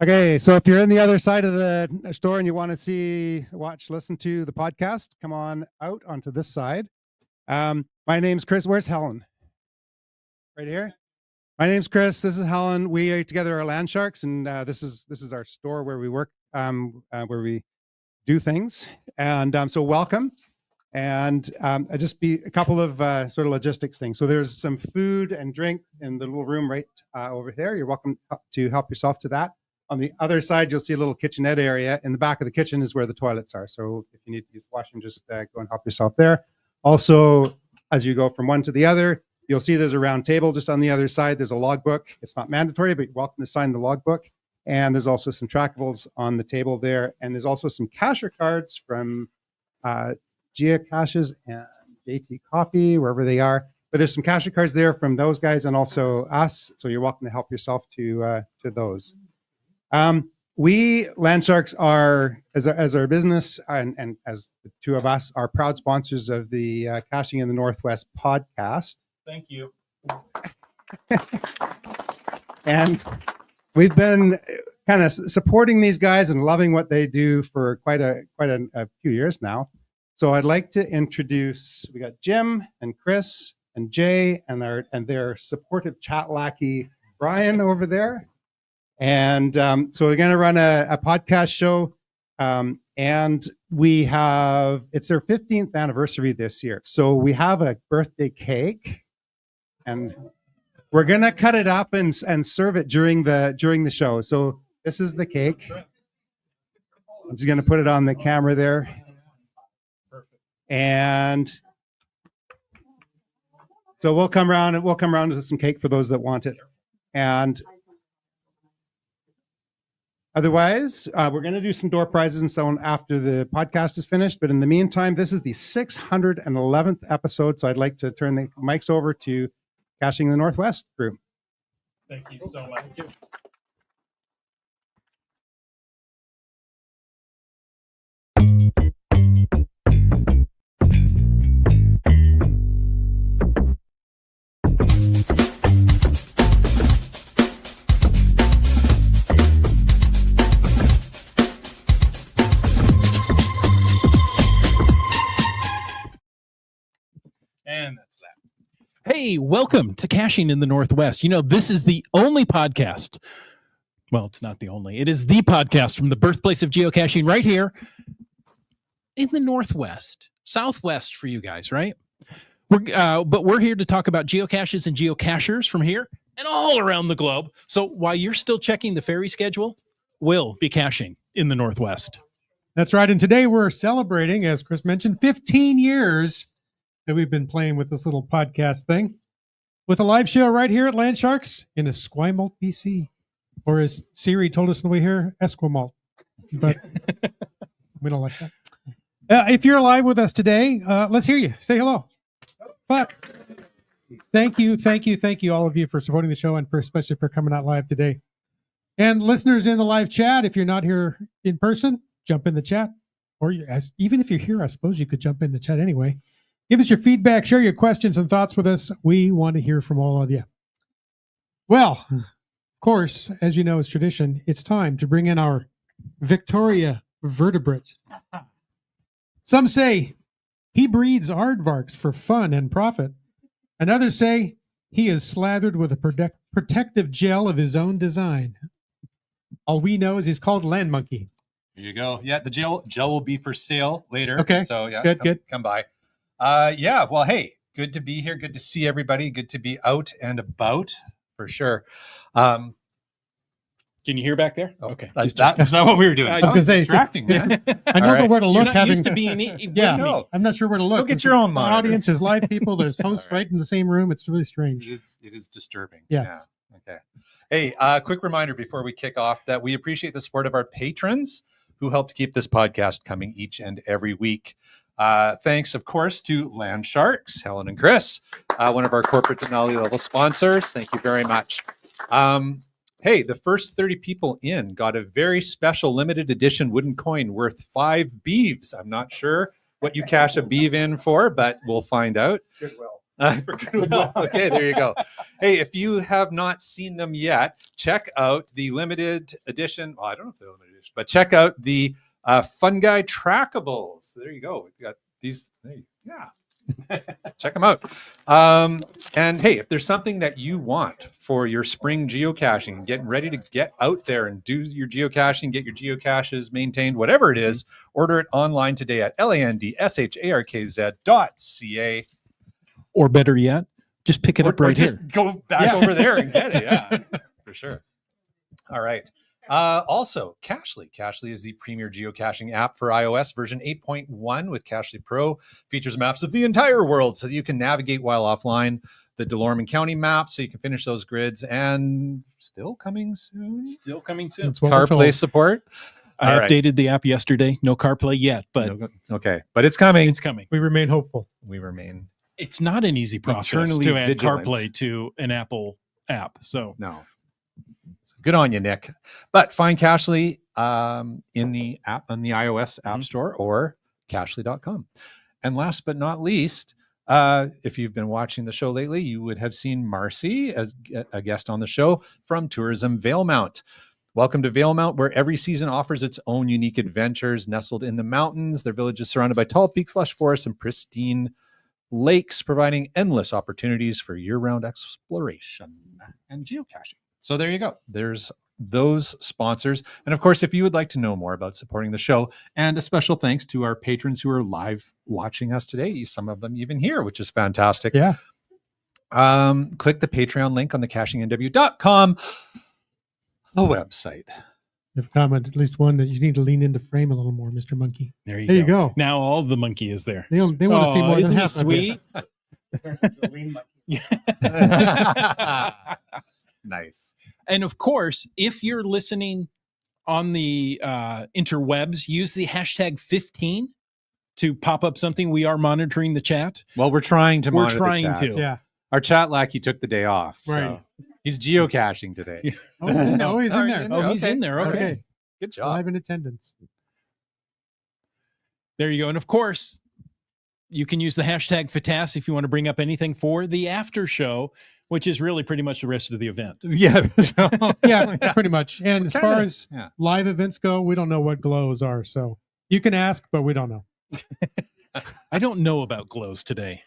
Okay, so if you're in the other side of the store and you want to see, watch, listen to the podcast, come on out onto this side. My name's Chris. Where's Helen? Right here. My name's Chris. This is Helen. We together are Land Sharks, and this is our store where we work, where we do things. And so welcome. And just be a couple of sort of logistics things. So there's some food and drink in the little room right over there. You're welcome to help yourself to that. On the other side, you'll see a little kitchenette area. In the back of the kitchen is where the toilets are. So if you need to use the washroom, just go and help yourself there. Also, as you go from one to the other, you'll see there's a round table just on the other side. There's a logbook. It's not mandatory, but you're welcome to sign the logbook. And there's also some trackables on the table there. And there's also some cashier cards from Geocaches and JT Coffee, wherever they are. But there's some cashier cards there from those guys and also us. So you're welcome to help yourself to those. We Land Sharks are, as our business and as the two of us, are proud sponsors of the Caching in the Northwest podcast. Thank you. And we've been kind of supporting these guys and loving what they do for quite a few years now. So I'd like to introduce, we got Jim and Chris and Jay and their supportive chat lackey, Brian, over there. And so we're going to run a podcast show. And we have, it's their 15th anniversary this year. So we have a birthday cake. And we're going to cut it up and serve it during the show. So this is the cake. I'm just going to put it on the camera there. And so we'll come around with some cake for those that want it. And otherwise, we're going to do some door prizes and so on after the podcast is finished. But in the meantime, this is the 611th episode. So I'd like to turn the mics over to Caching in the Northwest crew. Thank you so much. And that's that. Hey, welcome to Caching in the Northwest. You know, this is the only podcast. Well, it's not the only. It is the podcast from the birthplace of geocaching right here in the Northwest, Southwest for you guys, right? But we're here to talk about geocaches and geocachers from here and all around the globe. So while you're still checking the ferry schedule, we'll be caching in the Northwest. That's right. And today we're celebrating, as Chris mentioned, 15 years that we've been playing with this little podcast thing with a live show right here at Land Sharks in Esquimalt, BC. Or as Siri told us on the way here, Esquimalt. But we don't like that. If you're live with us today, let's hear you. Say hello. Clap. Thank you, all of you, for supporting the show and especially for coming out live today. And listeners in the live chat, if you're not here in person, jump in the chat. Or even if you're here, I suppose you could jump in the chat anyway. Give us your feedback, share your questions and thoughts with us. We want to hear from all of you. Well, of course, as you know, it's tradition. It's time to bring in our Victoria vertebrate. Some say he breeds aardvarks for fun and profit. And others say he is slathered with a protective gel of his own design. All we know is he's called Land Monkey. Here you go. Yeah, the gel will be for sale later. Okay. So yeah, good. Come by. Yeah, well, hey, good to be here. Good to see everybody. Good to be out and about for sure. Can you hear back there? Okay. That's not what we were doing. I was going to say, distracting, man. I don't know where to look. You're not used to being yeah, I'm not sure where to look. Go get your own monitor. Audience, there's live people, there's hosts right in the same room. It's really strange. It is disturbing. Yes. Yeah. Okay. Hey, quick reminder before we kick off that we appreciate the support of our patrons who help to keep this podcast coming each and every week. Thanks, of course, to Land Sharks, Helen and Chris, one of our corporate technology level sponsors. Thank you very much. Hey, the first 30 people in got a very special limited edition wooden coin worth 5 beeves. I'm not sure what you cash a beeve in for, but we'll find out. Goodwill. For Goodwill. Okay, there you go. Hey, if you have not seen them yet, check out the limited edition. Well, I don't know if they're limited edition, but check out the Fun Guy Trackables. There you go. We've got these. Yeah. Check them out. And hey, if there's something that you want for your spring geocaching, getting ready to get out there and do your geocaching, get your geocaches maintained, whatever it is, order it online today at landsharkz.ca. Or better yet, just pick it up right just here. go back over there and get it. Yeah, for sure. All right. Also, Cachly. Cachly is the premier geocaching app for iOS version 8.1 with Cachly Pro. Features maps of the entire world so that you can navigate while offline. The Delorme County map so you can finish those grids. And still coming soon. Still coming soon. That's what we're told. CarPlay support. I All right. updated the app yesterday. No CarPlay yet, but Okay, but it's coming. it's coming. We remain hopeful. We remain. It's not an easy process Eternally to add vigilant. CarPlay to an Apple app. So No. Good on you, Nick. But find Cachly in the app on the iOS App Store or cachly.com. And last but not least, if you've been watching the show lately, you would have seen Marcy as a guest on the show from Tourism Valemount. Welcome to Valemount, where every season offers its own unique adventures. Nestled in the mountains, their village is surrounded by tall peaks, lush forests, and pristine lakes, providing endless opportunities for year-round exploration and geocaching. So there you go. There's those sponsors. And of course, if you would like to know more about supporting the show, and a special thanks to our patrons who are live watching us today, some of them even here, which is fantastic. Yeah. Click the Patreon link on the cashingnw.com, the website. If comment at least one that you need to lean into frame a little more, Mr. Monkey. there you There go. you go. Now all the monkey is there. They want to see more isn't than he half of it. sweet? Nice. And of course, if you're listening on the interwebs, use the hashtag 15 to pop up something. We are monitoring the chat. Well, we're trying to We're monitor the trying chat. to. Yeah. Our chat lackey took the day off. Right. So he's geocaching today. Yeah. Oh, no, he's in there. Oh, he's Okay. in there. Okay. Okay. Good job. Live in attendance. There you go. And of course, you can use the hashtag FATAS if you want to bring up anything for the after show, which is really pretty much the rest of the event. Yeah. Yeah, pretty much. And as far as yeah. live events go, we don't know what glows are. So you can ask, but we don't know. I don't know about glows today.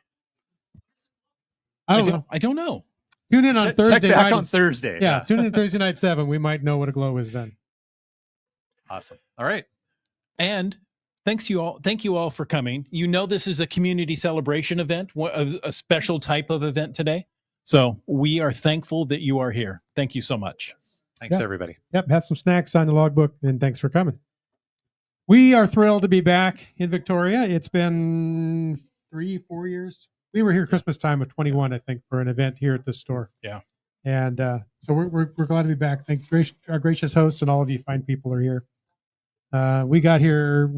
I don't know. I don't know. Tune in on Check Thursday back night. on Thursday. Yeah, tune in Thursday night 7. We might know what a glow is then. Awesome. All right. And thank you all for coming. You know, this is a community celebration event, a special type of event today. So we are thankful that you are here. Thank you so much. Thanks, Yeah. everybody. Yep, have some snacks, sign the logbook, and thanks for coming. We are thrilled to be back in Victoria. It's been 3-4 years. We were here Christmas time of 21, I think, for an event here at this store. Yeah. And so we're glad to be back. Thank our gracious hosts and all of you fine people are here. We got here,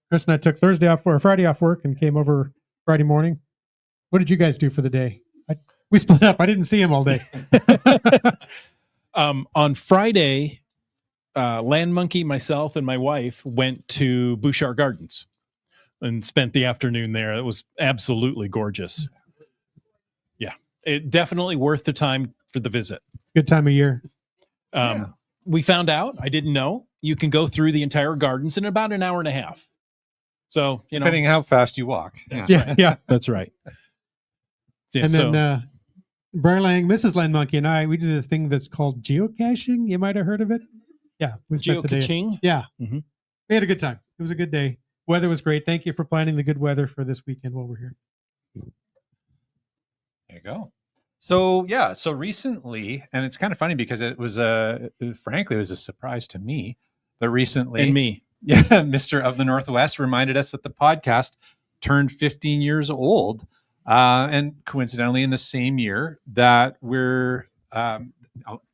Chris and I took Friday off work and came over Friday morning. What did you guys do for the day? We split up. I didn't see him all day. On Friday, Land Monkey, myself, and my wife went to Bouchard Gardens and spent the afternoon there. It was absolutely gorgeous. Yeah, it definitely worth the time for the visit. Good time of year. We found out, I didn't know, you can go through the entire gardens in about an hour and a half. So, you know, Depending how fast you walk. Yeah. that's right. Yeah, And so, then Brian Lang, Mrs. Land Monkey, and I, we did this thing that's called geocaching. You might have heard of it. Yeah. We spent the day. geocaching. Yeah. Mhm. We had a good time. It was a good day. Weather was great. Thank you for planning the good weather for this weekend while we're here. There you go. So yeah, so recently, and it's kind of funny because it was frankly, it was a surprise to me, but recently, And me. yeah, Mr. of the Northwest reminded us that the podcast turned 15 years old, and coincidentally, in the same year that we're,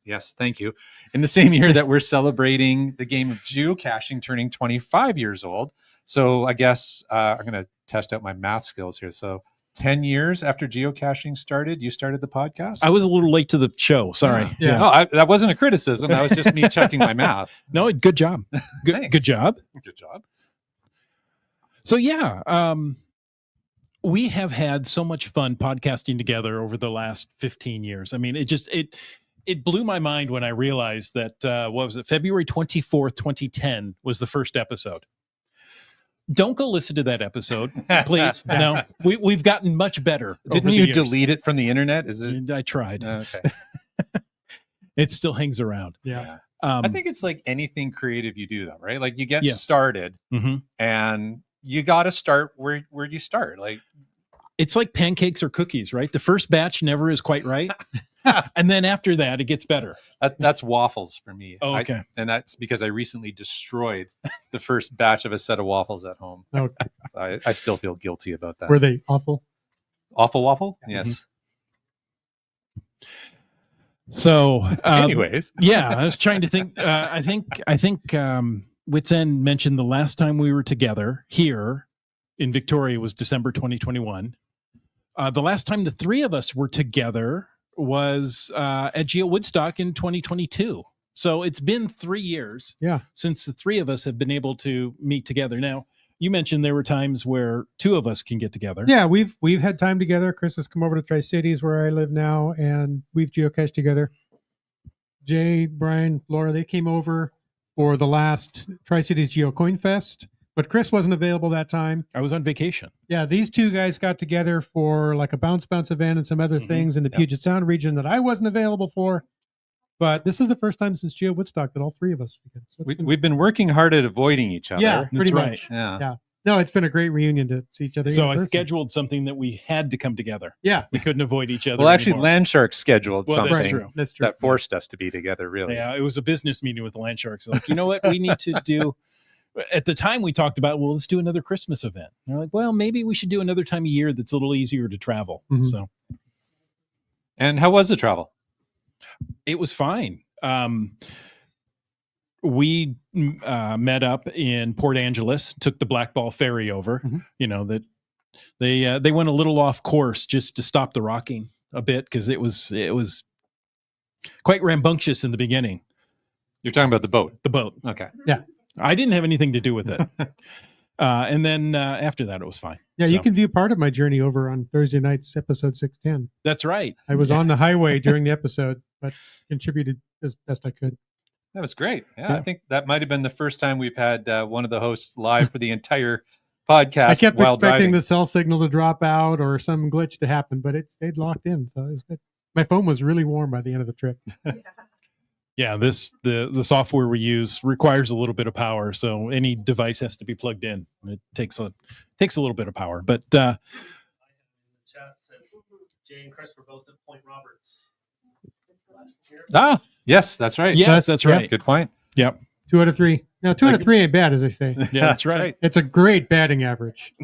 yes, thank you, in the same year that we're celebrating the game of geocaching turning 25 years old. So I guess I'm going to test out my math skills here. So 10 years after geocaching started, you started the podcast? I was a little late to the show. Sorry. Yeah. No, that wasn't a criticism. That was just me checking my math. No, good job. Good Thanks. job. Good job. So yeah, we have had so much fun podcasting together over the last 15 years. I mean, it blew my mind when I realized that, what was it? February 24th, 2010 was the first episode. Don't go listen to that episode, please. No, we've gotten much better. Didn't you delete it from the internet? Is it? I tried. Okay. It still hangs around. Yeah. I think it's like anything creative you do, though, right? Like you get Yes. started, Mm-hmm. and you got to start where you start. Like It's like pancakes or cookies, right? The first batch never is quite right. And then after that, it gets better. that's waffles for me. Oh, okay. And that's because I recently destroyed the first batch of a set of waffles at home. Okay. So I still feel guilty about that. Were they awful? Awful waffle? Yes. So, Anyways, yeah, I was trying to think. I think Wits End mentioned the last time we were together here in Victoria was December 2021. The last time the three of us were together was at Geo Woodstock in 2022. So it's been 3 years since the three of us have been able to meet together. Now, you mentioned there were times where two of us can get together. Yeah, we've had time together. Chris has come over to Tri-Cities where I live now, and we've geocached together. Jay, Brian, Laura, they came over for the last Tri-Cities Geo Coin Fest, but Chris wasn't available that time. I was on vacation. Yeah, these two guys got together for like a bounce event and some other things in the Puget Sound region that I wasn't available for. But this is the first time since Geo Woodstock that all three of us. So we've been working hard at avoiding each other. yeah, pretty That's much. right. Yeah. No, it's been a great reunion to see each other. So in I person. scheduled something that we had to come together. Yeah, We couldn't avoid each other. Well, actually, anymore. Land Sharks scheduled Well, that's something true. that's true. that forced us to be together. Really. Yeah, it was a business meeting with the Land Sharks. Like, you know what? We need to do. At the time, we talked about, well, let's do another Christmas event. And they're like, well, maybe we should do another time of year that's a little easier to travel. Mhm. So And how was the travel? it was fine. We met up in Port Angeles, took the Blackball ferry over. Mhm. You know that they went a little off course just to stop the rocking a bit because it was quite rambunctious in the beginning. You're talking about the boat. The boat. Okay. I didn't have anything to do with it. And then after that, it was fine. Yeah, So, you can view part of my journey over on Thursday night's episode 610. That's right. I was on the highway during the episode, but contributed as best I could. That was great. Yeah, Yeah. I think that might have been the first time we've had one of the hosts live for the entire podcast. I kept while expecting driving. the cell signal to drop out or some glitch to happen, but it stayed locked in, so it was good. My phone was really warm by the end of the trip. Yeah, the software we use requires a little bit of power, so any device has to be plugged in. It takes a little bit of power, but The chat says Jay and Chris were both at Point Roberts last year. Ah, yes, that's right. yes, that's right. Good point. Yep. 2 out of 3. Now, 2 out of 3 ain't bad, as they say. Yeah, that's right. It's a great batting average.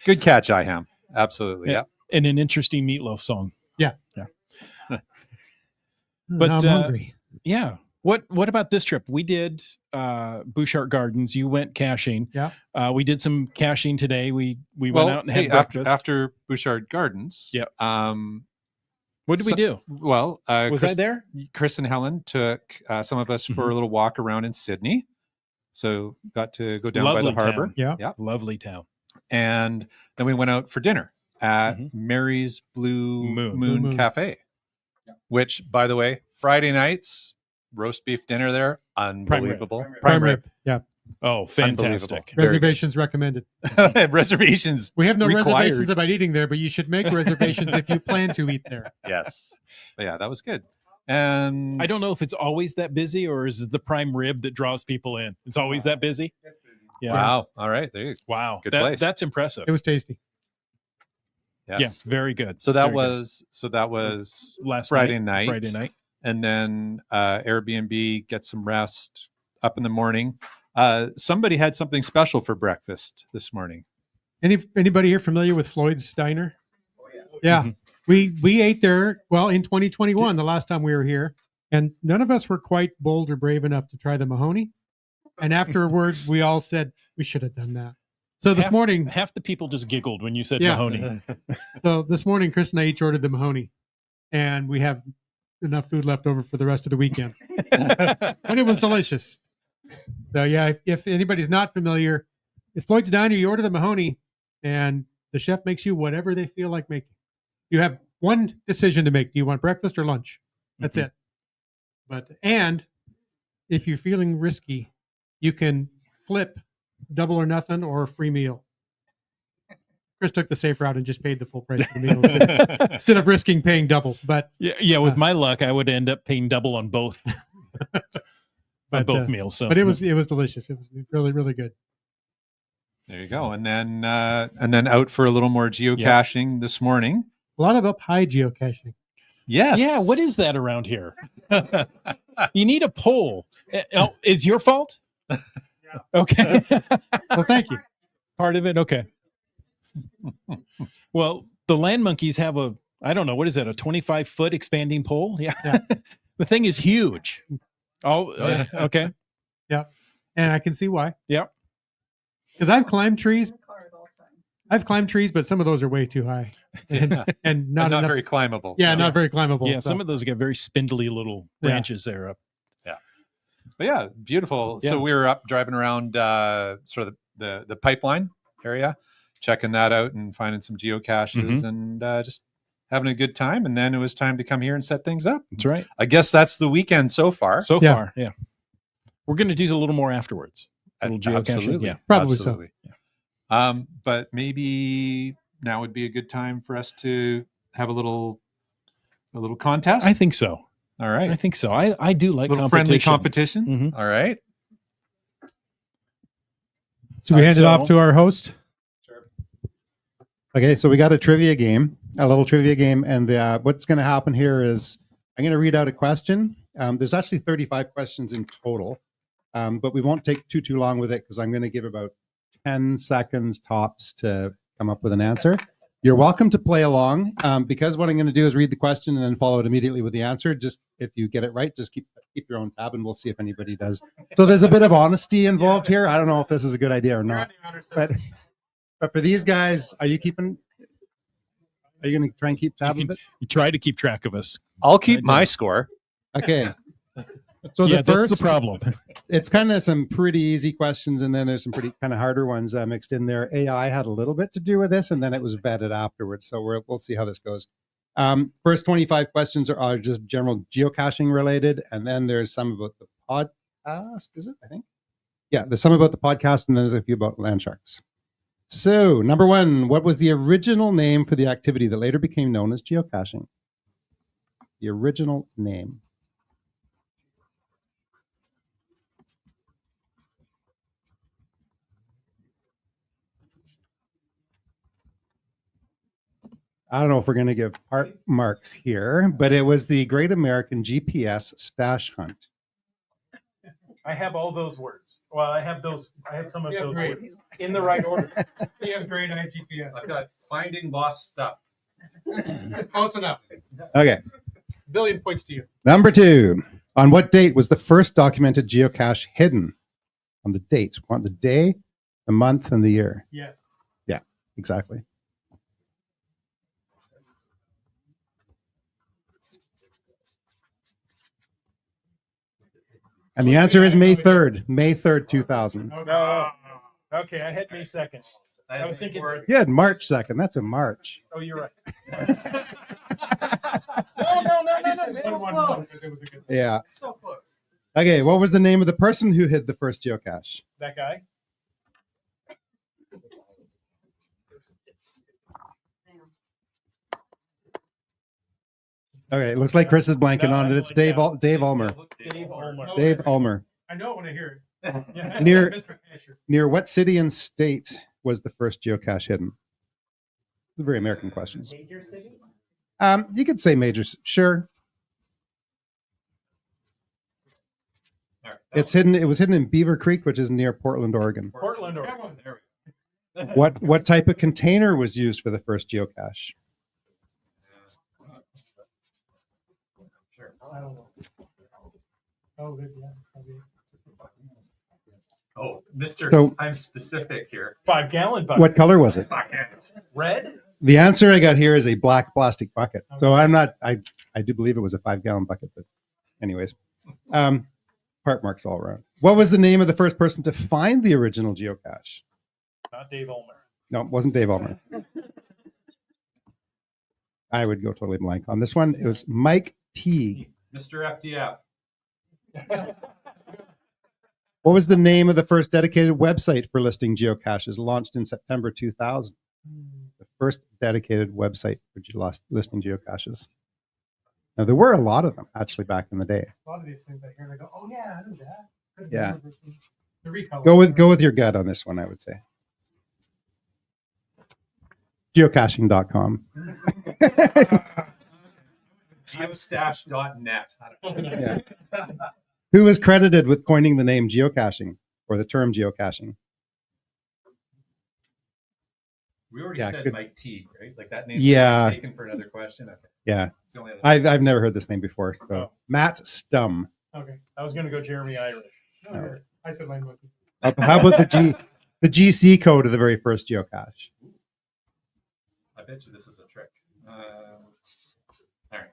Good catch, Iham. Absolutely. Yeah. Yeah. And an interesting Meatloaf song. But But, I'm hungry. Yeah. What about this trip? We did Bouchard Gardens. You went caching. Yeah. We did some caching today. We Well, went out and hey, had breakfast. after Bouchard Gardens. Yep. What did we do? Well, Was I there? Chris and Helen took some of us for a little walk around in Sydney. So got to go down Lovely by the harbor. town. Yeah. Yeah. Lovely town. And then we went out for dinner at Mhm. Mary's Blue Moon. Blue Moon Moon. Cafe, which, by the way, Friday nights, roast beef dinner there, unbelievable. Prime rib. Yeah. Oh, fantastic. Very good. Reservations recommended. Reservations. We have no Required. reservations about eating there, but you should make reservations if you plan to eat there. Yes. But yeah, that was good. And I don't know if it's always that busy or is it the prime rib that draws people in? It's always that busy. Yeah. wow. All right. There you go. Wow. Good place. That's impressive. It was tasty. Yes. Yeah, very good. So that Very good. was last Friday night. Friday night. And then Airbnb, get some rest up in the morning. Somebody had something special for breakfast this morning. Anybody here familiar with Floyd's Diner? Oh, yeah. Yeah. Mhm. We ate there, well, in 2021, the last time we were here, and none of us were quite bold or brave enough to try the Mahoney. And afterwards, we all said we should have done that. So this morning, Half the people just giggled when you said Yeah. Mahoney. Chris and I each ordered the Mahoney, and we have enough food left over for the rest of the weekend. And it was delicious. So yeah, if anybody's not familiar, if Floyd's Diner, you order the Mahoney, and the chef makes you whatever they feel like making. You have one decision to make. Do you want breakfast or lunch? That's it. And if you're feeling risky, you can flip double or nothing or a free meal. Chris took the safe route and just paid the full price for the meal instead of risking paying double. But Yeah, with my luck, I would end up paying double on both meals. So, but it was delicious. It was really, really good. There you go. And then out for a little more geocaching this morning. A lot of up high geocaching. Yes. yeah. What is that around here? You need a pole. Oh, is your fault? Okay. Well, thank you. Part of it. Okay. Well, the land monkeys have I don't know, what is that? A 25-foot expanding pole? Yeah. The thing is huge. Oh, okay. Yeah. And I can see why. Yep. Because I've climbed trees. But some of those are way too high and not enough. very climbable. Yeah, not very climbable. Yeah, so. some of those get very spindly little branches there up. But yeah, beautiful. Yeah. So we were up driving around sort of the pipeline area, checking that out and finding some geocaches and just having a good time. And then it was time to come here and set things up. That's right. I guess that's the weekend so far. So far, yeah. We're going to do a little more afterwards. A little geocaching. Absolutely. Yeah. Probably Absolutely. so. Yeah. But maybe now would be a good time for us to have a little contest. I think so. All right. I think so. I do like little friendly competition. competition. Mhm. All right. Should we hand it off to our host? Okay, so we got a little trivia game, and what's going to happen here is I'm going to read out a question. There's actually 35 questions in total, but we won't take too long with it because I'm going to give about 10 seconds tops to come up with an answer. You're welcome to play along because what I'm going to do is read the question and then follow it immediately with the answer. Just if you get it right, just keep your own tab, and we'll see if anybody does. So there's a bit of honesty involved here. I don't know if this is a good idea or not, but for these guys, are you going to try and keep tab of it? You try to keep track of us. I'll keep my score. Okay. So Yeah, the first, that's the problem. it's kind of some pretty easy questions, and then there's some pretty kind of harder ones mixed in there. AI had a little bit to do with this, and then it was vetted afterwards. So we'll see how this goes. First 25 questions are just general geocaching related, and then there's some about the podcast. Is it? I think. Yeah, there's some about the podcast, and then there's a few about land sharks. So number one, what was the original name for the activity that later became known as geocaching? The original name. I don't know if we're going to give part marks here, but it was the Great American GPS Stash Hunt. I have all those words. Well, I have some of Yeah, those great. words in the right order. You have great IGPS. I've got finding lost stuff. Close enough. Okay. Billion points to you. Number two. On what date was the first documented geocache hidden? On the date. Want the day, the month, and the year. Yes. Yeah, exactly. And the answer is May 3rd. May 3rd, 2000. No. Okay, I had May 2nd. I was thinking. You had March 2nd. That's in March. Oh, you're right. No. Yeah. So close. Okay, what was the name of the person who hid the first geocache? That guy. Okay, it looks like Chris is blanking on it. It's Dave Ulmer. Dave Ulmer. Dave Ulmer. I know it when I hear it. Yeah. Near- Mr. Asher. Near what city and state was the first geocache hidden? It's a very American question. Major city? You could say major. Sure. It's hidden. It was hidden in Beaver Creek, which is near Portland, Oregon. Portland or There we go. What type of container was used for the first geocache? Sure. I don't know. Oh, good. Yeah. Probably. Oh, Mr. So- I'm specific here. 5-gallon bucket. What color was it? Buckets. Red? The answer I got here is a black plastic bucket. So I'm not. I do believe it was a 5-gallon bucket, but anyways, part marks all around. What was the name of the first person to find the original geocache? Not Dave Ulmer. No, it wasn't Dave Allmer. I would go totally blank on this one. It was Mike Teague. Mr. FDF. What was the name of the first dedicated website for listing geocaches launched in September 2000? The first dedicated website for listing geocaches. Now, there were a lot of them actually back in the day. A lot of these things I hear and I go, oh yeah, I know that. Couldn't Yeah. remember this one. The recolor. Go with your gut on this one, I would say. Geocaching.com. Geostash.net. Yeah. Who is credited with coining the name geocaching or the term geocaching? We already Yeah, said good. Mike Teague, right? Like that name. Yeah. Taken for another question. Okay. Yeah, It's the only other. I've never heard this name before. So Oh. Matt Stum. Okay, I was gonna go Jeremy Irish. No, I said line monkey. How about the GC code of the very first geocache? I bet you this is a trick. All right.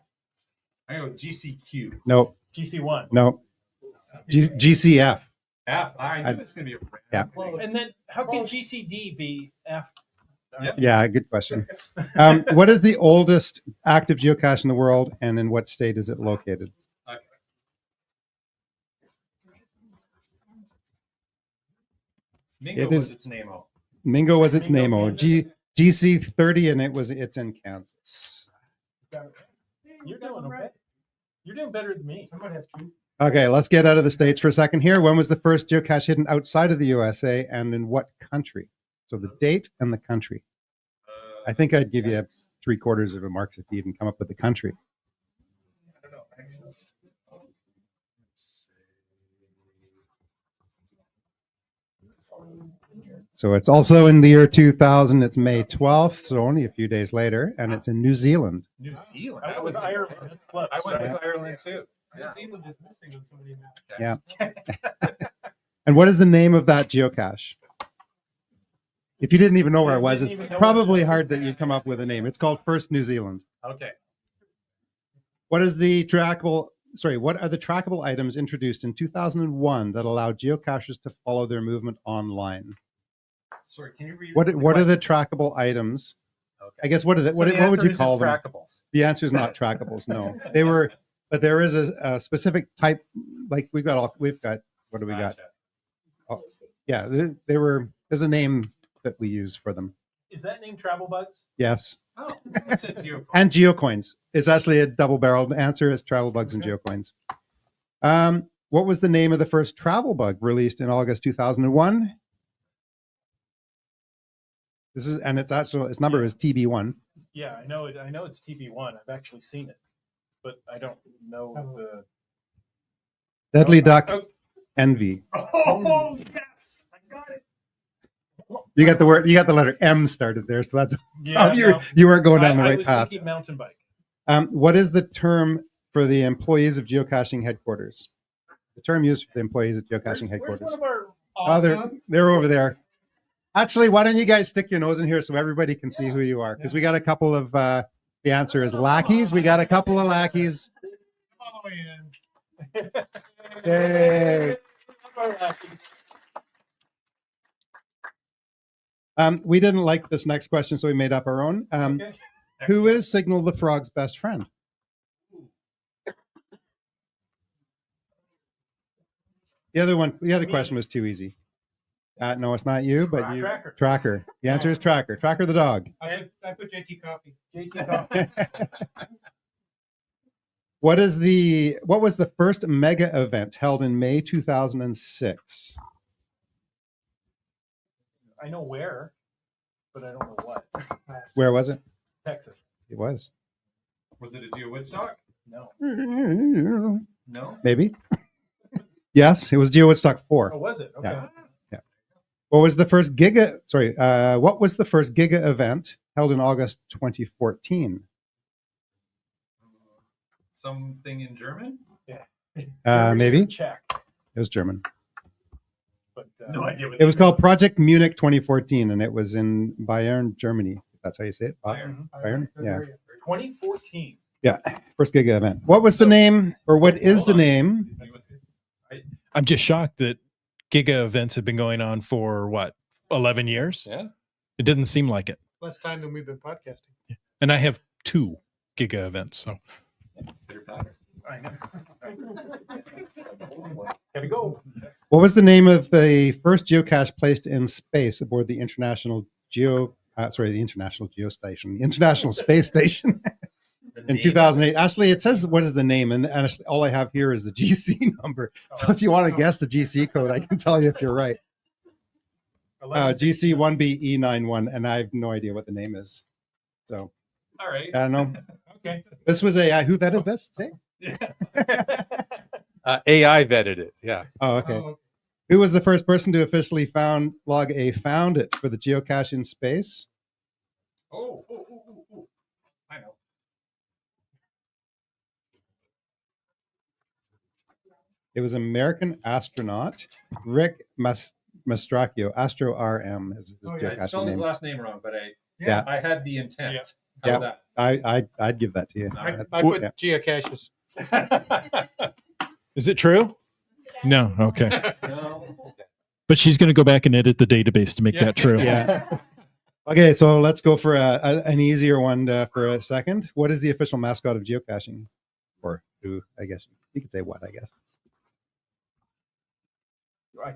I go GCQ. No, GC1. no. GCF. F. I knew it's gonna be a Yeah. And then how can GCD be F? Yeah. Yeah, good question. What is the oldest active geocache in the world, and in what state is it located? Okay. Mingo It was is- its name. Oh. Mingo was its name. Mingo, GC30, and it's in Kansas. You're doing okay. You're doing better than me. I might have two. Okay, let's get out of the States for a second here. When was the first geocache hidden outside of the USA, and in what country? So the date and the country. I think I'd give you 3/4 of a mark if you even come up with the country. I don't know. Actually. So it's also in the year 2000. It's May 12th, so only a few days later, and it's in New Zealand. New Zealand. That was Ireland. That's close. I went Yeah. with Ireland too. New Yeah. Zealand is missing on somebody now. Yeah. And what is the name of that geocache? If you didn't even know where it was, Didn't it's even know probably what it was. hard that you'd come up with a name. It's called First New Zealand. Okay. What are the trackable items introduced in 2001 that allow geocachers to follow their movement online? Sorry, can you read? What are the trackable items? Okay. I guess what are the, So what, the what would answer you isn't call them? Trackables. The answer is not trackables. No, but there is a specific type. Like we've got what do we got? Gotcha. Yeah, there's a name that we use for them. Is that name Travel Bugs? Yes, Oh, that's it. You. and geocoins. It's actually a double-barreled answer. It's travel bugs and geocoins. What was the name of the first travel bug released in August 2001? Its number is TB1. Yeah, I know it. I know it's TB1. I've actually seen it, but I don't know the. Deadly Duck Oh. Envy. Oh yes, I got it. You got the letter M started there, so that's Yeah, you weren't going down the I right was path. thinking mountain bike. What is the term for the employees of geocaching headquarters? The term used for the employees of geocaching Where's one headquarters. of our? Oh, they're over there. Actually, why don't you guys stick your nose in here so everybody can see who you are? Because we got a couple of the answer is lackeys. We got a couple of lackeys. Oh, yeah. Yay. Our lackeys. We didn't like this next question, so we made up our own. Okay. Who is Signal the Frog's best friend? The other question was too easy. No, it's not you, but you. Tracker. Tracker. The answer is Tracker. Tracker the dog. I put JT Coffee. JT Coffee. What was the first mega event held in May 2006? I know where, but I don't know what. Where was it? Texas. It was. Was it a Geo Woodstock? No. No. Maybe. Yes, it was Geo Woodstock 4. Oh, was it? Okay. Yeah. What was the first Giga event held in August 2014? Something in German? Germany Maybe or it Czech. was German. But No idea. What It was called Project Munich 2014, and it was in Bayern, Germany. If that's how you say it. Bayern. Bayern? Yeah. 2014. First Giga event. What was the name, or what is the name? I'm just shocked that Giga events have been going on for what, 11 years? Yeah. It didn't seem like it. Less time than we've been podcasting. And I have 2 giga events. So I know. Gotta go. What was the name of the first geocache placed in space aboard the International International Space Station in 2008? Actually, it says what is the name, and actually, all I have here is the GC number. So if you want to guess the GC code, I can tell you if you're right. GC 1BE91, and I have no idea what the name is. So All right. I don't know. Okay. This was a who vetted this? Jay? AI vetted it. Yeah. Oh, okay. Who was the first person to officially log a found it for the geocache in space? Oh. I know. It was American astronaut Rick Mastracchio. Astro RM is his I geocaching spelled his name. last name wrong, but Yeah. I had the intent. Yeah. How's that? I'd give that to you. I That's- I put yeah. geocaches. is it true? No. Okay. No. But she's going to go back and edit the database to make Yeah. that true. Yeah. Okay, so let's go for an easier one for a second. What is the official mascot of geocaching? Or who? I guess you could say what. I guess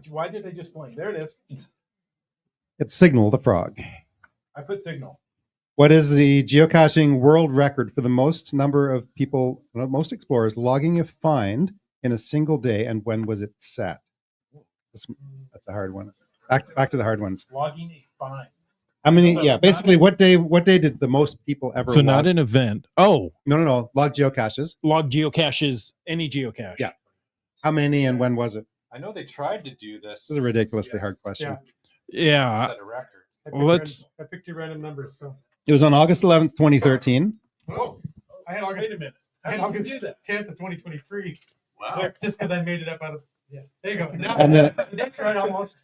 Why did I just blank? There it is. it's Signal the Frog. I put signal. What is the geocaching world record for the most number of people, most explorers logging a find in a single day, and when was it set? That's a hard one. Back to the hard ones. Logging a find. How many? So Yeah, basically, what day did the most people ever? So log? not an event. Oh, No. Log geocaches. log geocaches, any geocache. Yeah. How many and when was it? I know they tried to do this. This is a ridiculously hard question. Yeah. Set a record. I picked your random numbers. So. It was on August 11th, 2013. Oh, I had August. Wait a minute. I had How did August you do that? 10th of 2023. Wow. Just because I made it up out of. Yeah. There you go. Now, And that's right, almost.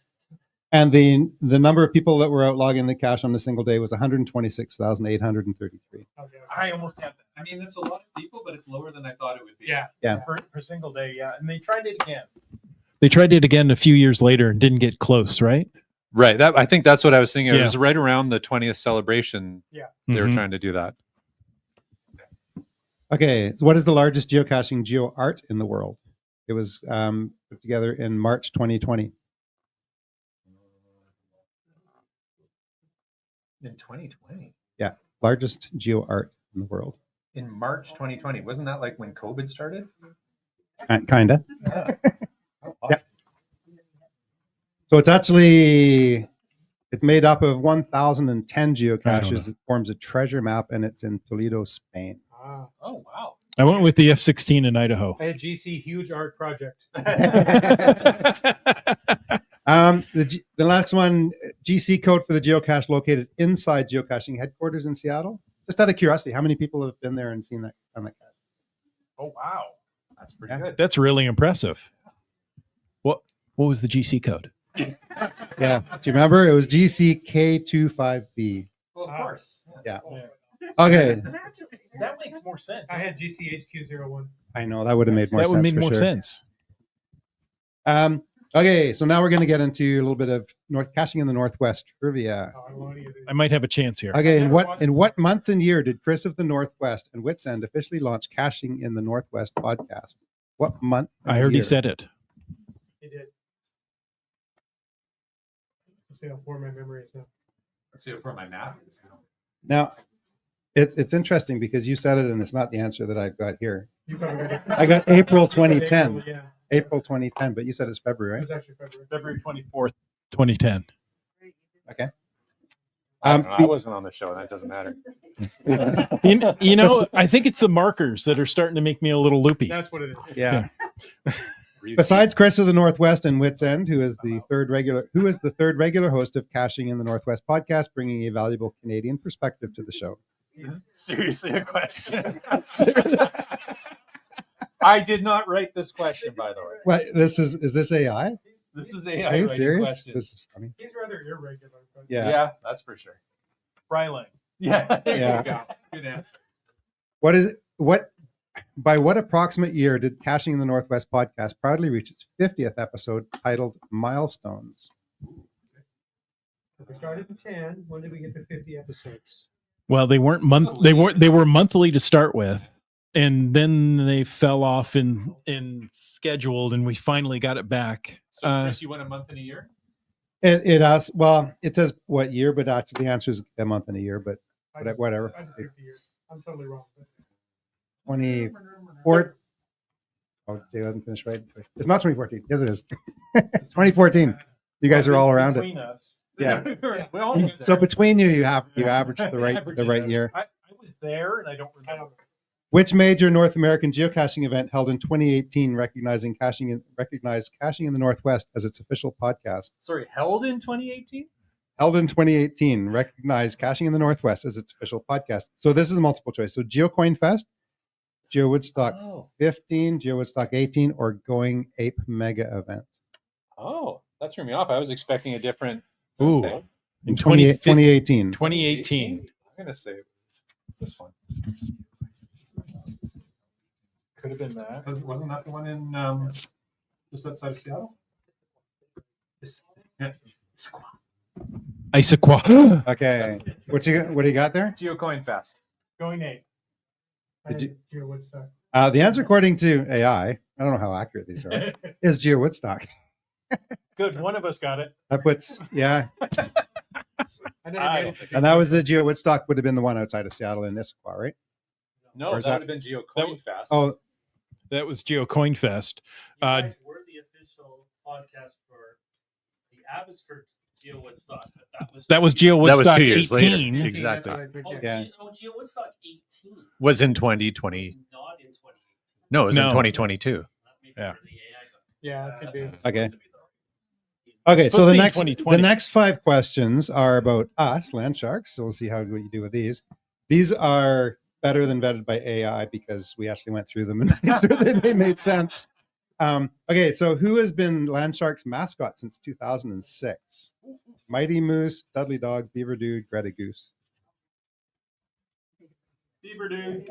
And the number of people that were out logging the cache on a single day was 126,833. Okay. I almost had that. I mean, that's a lot of people, but it's lower than I thought it would be. Yeah. Yeah. For a single day, yeah. And they tried it again. They tried it again a few years later and didn't get close, right? Right. I think that's what I was thinking. It Yeah. was right around the 20th celebration. Yeah. They were Mhm. trying to do that. Okay, so what is the largest geocaching geo art in the world? It was put together in March 2020. In 2020. Largest geo art in the world. In March 2020. Wasn't that like when COVID started? Kinda. Yeah. Yeah. So it's made up of 1,010 geocaches. It forms a treasure map, and it's in Toledo, Spain. Ah, Oh, wow. I went with the F-16 in Idaho. I had GC huge art project. The next one, GC code for the geocache located inside geocaching headquarters in Seattle. Just out of curiosity, how many people have been there and seen that on that cache? Oh, wow. That's pretty Yeah. good. That's really impressive. What was the GC code? Yeah. Do you remember? It was GCK25B. Well, of Ah. course. Yeah. Yeah. Okay. That makes more sense. I had GCHQ01. I know that would have made more That sense. would make for more sure. sense. Okay, so now we're going to get into a little bit of caching in the Northwest trivia. Oh, I don't know any of these. I might have a chance here. Okay, never watched in what month and year did Chris of the Northwest and Wits End officially launch Caching in the Northwest podcast? What month? and I already year? said it. He did. Let's see how poor my memory is now. Let's see where my math is now. Now, it's interesting because you said it and it's not the answer that I've got here. You probably got it. I got April 2010. Yeah, April 2010, but you said it's it February, was right? actually February. February 24th, 2010. Okay. I don't know. I wasn't on the show. That doesn't matter. You know, I think it's the markers that are starting to make me a little loopy. That's what it is. Yeah. Besides Chris of the Northwest and Wits End, who is the third regular host of Caching in the Northwest podcast, bringing a valuable Canadian perspective to the show. Is this seriously a question? I did not write this question, by the way. What is this AI? This is Are AI you writing serious? questions. This is funny. He's rather irregular. But Yeah. That's for sure. Bryling. Yeah. There Yeah. you go. Good answer. By what approximate year did Caching in the Northwest podcast proudly reach its 50th episode titled Milestones? We started at 10. When did we get to 50 episodes? Well, they weren't they were monthly to start with, and then they fell off in scheduled, and we finally got it back. So, Chris, you went a month and a year? It asks, well, it says what year, but actually the answer is a month and a year, but whatever. I just 50 years. I'm totally wrong. 24. Oh, Jay hasn't finished right. It's not 2014. Yes, it is. It's 2014. You guys are all around it. Between us. Yeah. We're almost there. So between you average the right year. I was there and I don't remember. Which major North American geocaching event held in 2018 recognized caching in the Northwest as its official podcast? Sorry, held in 2018? Held in 2018, recognized Caching in the Northwest as its official podcast. So this is multiple choice. So GeoCoin Fest, Geo Woodstock 15, Geo Woodstock 18, or Going Ape Mega Event. Oh, that threw me off. I was expecting a different. Ooh, thing. In 2018. 2018. I'm gonna say this one. Could have been that. Wasn't that the one in just outside of Seattle? Yeah. Issaquah. Okay. What do you got there? GeoCoin Fest. Going 8. Did you- Geo Woodstock. The answer, according to AI, I don't know how accurate these are, is Geo Woodstock. Good. One of us got it. That puts, yeah. I never I made don't it to think- And that was the Geo Woodstock would have been the one outside of Seattle in Issaquah, right? No, Or that is would that- have been GeoCoin Fest. Oh, That was GeoCoin Fest. You Uh, guys were the official podcast for the Abbotsford Geo Woodstock, but That was Geo That was Woodstock 2 years later. 18. Exactly. Yeah. Geo Woodstock 18 Was in 2020. was not in 2018. No, it was in No. 2022. Not maybe Yeah. for the AI, but Yeah, it could be. Okay. Okay, so Supposed to the be next 2020. 5 questions are about us, Land Sharks. So we'll see how what you do with these. These are better than vetted by AI because we actually went through them and made sure that they made sense. Okay, so who has been Land Sharks mascot since 2006? Mighty Moose, Dudley Dog, Beaver Dude, Greta Goose. Beaver dude.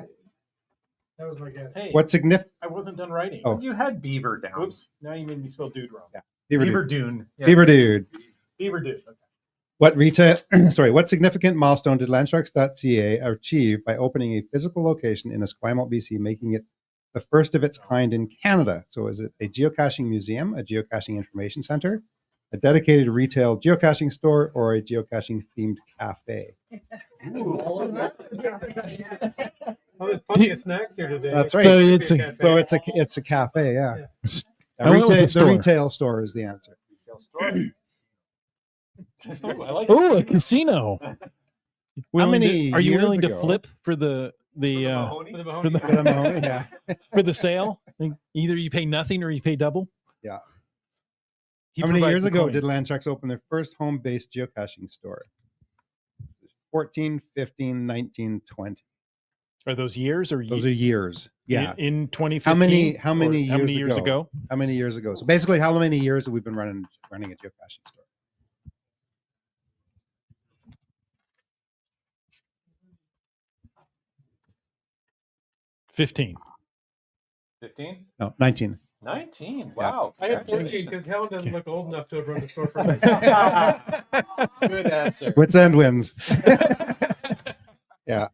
That was my guess. Hey, What significant? I wasn't done writing. Oh. You had Beaver down. Whoops. Now you made me spell dude wrong. Yeah. Beaver Beaver Dude. Dune. Yeah. Beaver Dude. Beaver dude. Okay. What retail? Sorry. What significant milestone did Landsharks.ca achieve by opening a physical location in Esquimalt, BC, making it the first of its kind in Canada? So, is it a geocaching museum, a geocaching information center, a dedicated retail geocaching store, or a geocaching themed cafe? Oh, there's plenty of snacks here today. That's right. So it's a- So it's a cafe. Yeah. I went with the The store. retail store is the answer. Ooh, I like it. Oh, a casino. Willing many are you years willing to ago? flip for the For the for Mahoney. the, For the Mahoney, yeah. for the sale? Either you pay nothing or you pay double. Yeah. He How many provides years the ago coin. did Landsharks open their first home-based geocaching store? 14, 15, 19, 20. Are those years or Those are years. Yeah. in 2015? How many Or how many years ago? How many years ago? So basically, how many years have we been running a geocaching store? 15. 15? No, 19. 19. Wow. I had 14 because Helen doesn't look old enough to have run the store for me. Good answer. Wits End wins. Yeah.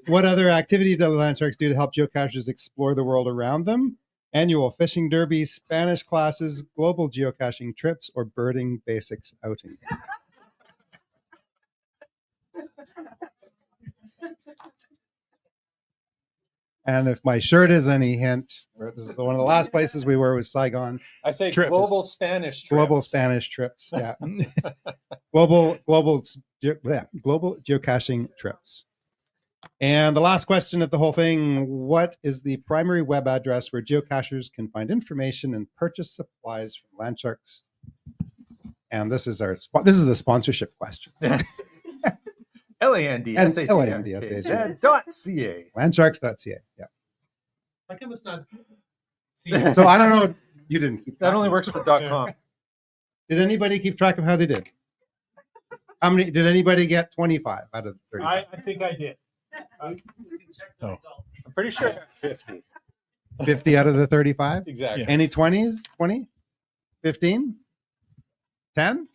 What other activity do Landsharks do to help geocachers explore the world around them? Annual fishing derby, Spanish classes, global geocaching trips, or birding basics outing? And if my shirt is any hint, this is one of the last places we were was Saigon. I say Trip. global Spanish trips. Global Spanish trips. Yeah. global geocaching trips. And the last question of the whole thing, what is the primary web address where geocachers can find information and purchase supplies from Landsharks? And this is the sponsorship question. LANDSHANKZ.ca. Landsharks.ca. Yeah. How come it's not? So I don't know. You didn't keep That track only of works this. for .com. Did anybody keep track of how they did? How many did anybody get? 25 out of 30. I think I did. you can check the Oh. results. I'm pretty sure I got 50. 50 out of the 35? Exactly. Any 20s? 20? 15? 10?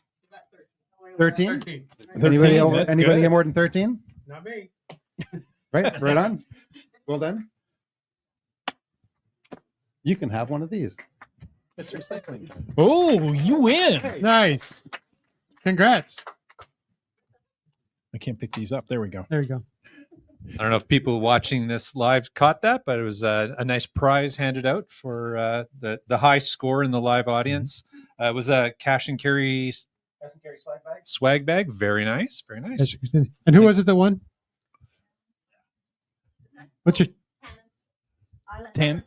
13? 13. Anybody, 13, that's anybody good. get more than 13? Not me. Right on. Well done. You can have one of these. It's recycling. Oh, you win. Nice. Congrats. I can't pick these up. There we go. There you go. I don't know if people watching this live caught that, but it was a nice prize handed out for the high score in the live audience. It was a cash and carry swag bag. Very nice. Very nice. And who was it that won? What's your Island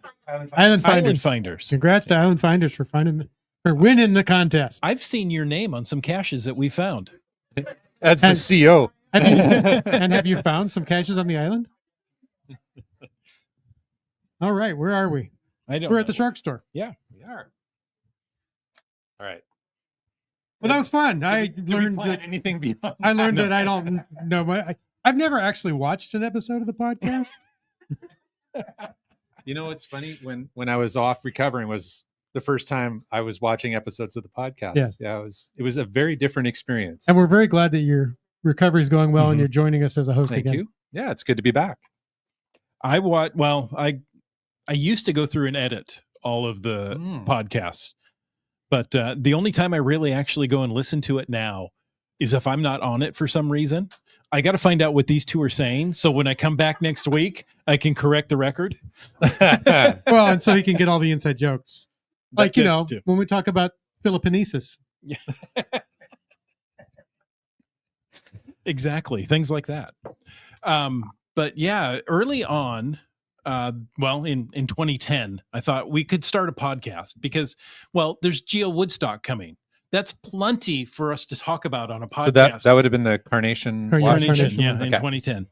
Island Finders? Finders. Congrats to Island Finders for winning the contest. I've seen your name on some caches that we found. As the And- CO. And have you found some caches on the island? All right, where are we? I don't. We're at the Sharkz Store. We are. All right. Well, that was fun. I learned that anything beyond. I learned that I don't know. I've never actually watched an episode of the podcast. You know what's funny? When I was off recovering was the first time I was watching episodes of the podcast. Yes. Yeah, it was a very different experience. And we're very glad that your recovery is going well and Mhm. you're joining us as a host Thank again. you. Yeah, it's good to be back. I used to go through and edit all of the podcasts, but the only time I really actually go and listen to it now is if I'm not on it for some reason. I got to find out what these two are saying, so when I come back next week, I can correct the record. Well, and so he can get all the inside jokes. Like, you know, That's too. when we talk about Philippinesis. Exactly, things like that. But yeah, early on, in 2010, I thought we could start a podcast because, there's Geo Woodstock coming. That's plenty for us to talk about on a podcast. So that would have been the Carnation. Carnation. Watch? Carnation, yeah, in Okay. 2010.